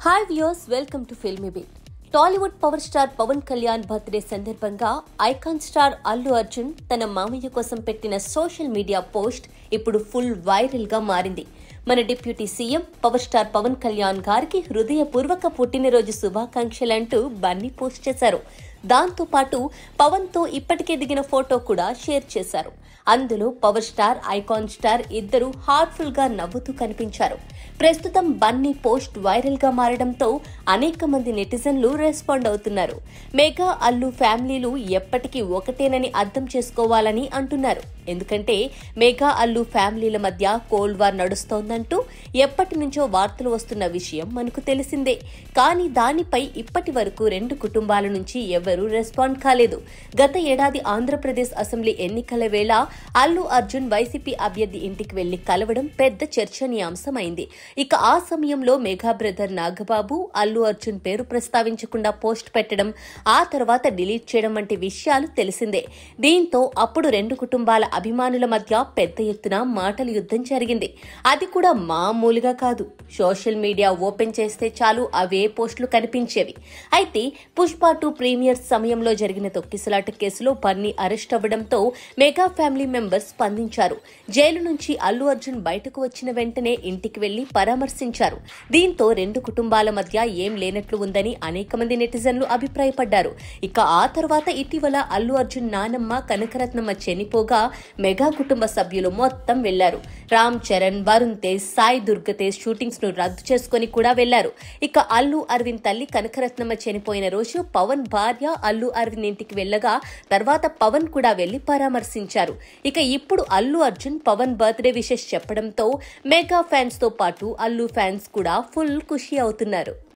Hi viewers, welcome to Filmibeat. Tollywood power star Pawan Kalyan birthday సందర్భంగా icon star Allu Arjun తన మామయ్య కోసం పెట్టిన సోషల్ మీడియా పోస్ట్ ఇప్పుడు ఫుల్ వైరల్ గా మారింది. మన deputy CM power star Pawan Kalyan గారికి హృదయపూర్వక పుట్టినరోజు శుభాకాంక్షలంటూ బన్నీ పోస్ట్ చేశారు. దాంతో పాటు పవన్ తో ఇప్పటికే దిగిన ఫోటో కూడా షేర్ చేశారు. అందులో పవర్ స్టార్, ఐకాన్ స్టార్ ఇద్దరు హార్ట్ఫుల్ గా నవ్వుతూ కనిపించారు. ప్రస్తుతం బన్నీ పోస్ట్ వైరల్ గా మారడంతో అనేక మంది నెటిజన్లు రెస్పాండ్ అవుతున్నారు. మెగా అల్లు ఫ్యామిలీలు ఎప్పటికీ ఒకటేనని అర్థం చేసుకోవాలని అంటున్నారు. ఎందుకంటే మెగా అల్లు ఫ్యామిలీల మధ్య కోల్డ్ వార్ నడుస్తోందంటూ ఎప్పటి నుంచో వార్తలు వస్తున్న విషయం మనకు తెలిసిందే. కానీ దానిపై ఇప్పటి వరకు రెండు కుటుంబాల నుంచి ఎవరూ రెస్పాండ్ కాలేదు. గత ఏడాది ఆంధ్రప్రదేశ్ అసెంబ్లీ ఎన్నికల వేళ అల్లు అర్జున్ వైసీపీ అభ్యర్థి ఇంటికి వెళ్లి కలవడం పెద్ద చర్చనీయాంశమైంది. ఇక ఆ సమయంలో మెగా బ్రదర్ నాగబాబు అల్లు అర్జున్ పేరు ప్రస్తావించకుండా పోస్ట్ పెట్టడం, ఆ తర్వాత డిలీట్ చేయడం వంటి విషయాలు తెలిసిందే. దీంతో అప్పుడు రెండు కుటుంబాల అభిమానుల మధ్య పెద్ద ఎత్తున మాటల యుద్ధం జరిగింది. అది కూడా మామూలుగా కాదు. సోషల్ మీడియా ఓపెన్ చేస్తే చాలు అవే పోస్టులు కనిపించేవి. అయితే పుష్ప 2 ప్రీమియర్ సమయంలో జరిగిన తొక్కిసలాట కేసులో బన్నీ అరెస్ట్ అవ్వడంతో మెగా ఫ్యామిలీ మెంబర్స్ స్పందించారు. జైలు నుంచి అల్లు అర్జున్ బయటకు వచ్చిన వెంటనే ఇంటికి వెళ్లి పరామర్శించారు. దీంతో రెండు కుటుంబాల మధ్య ఏం లేనట్లు ఉందని అనేక మంది నెటిజన్లు అభిప్రాయపడ్డారు. ఇక ఆ తర్వాత ఇటీవల అల్లు అర్జున్ నానమ్మ కనకరత్నమ్మ చనిపోగా మెగా కుటుంబ సభ్యులు మొత్తం వెళ్లారు. రామ్ చరణ్, వరుణ్ తేజ్, సాయి దుర్గతేజ్ షూటింగ్స్ ను రద్దు చేసుకుని కూడా వెళ్లారు. ఇక అల్లు అరవింద్ తల్లి కనకరత్నమ్మ చనిపోయిన రోజు పవన్ భార్య అల్లు అరవింద్ ఇంటికి వెళ్లగా తర్వాత పవన్ కూడా వెళ్లి పరామర్శించారు. ఇక ఇప్పుడు అల్లు అర్జున్ పవన్ బర్త్డే విషెస్ చెప్పడంతో మెగా ఫ్యాన్స్ తో పాటు అల్లు ఫ్యాన్స్ కూడా ఫుల్ ఖుషి అవుతున్నారు.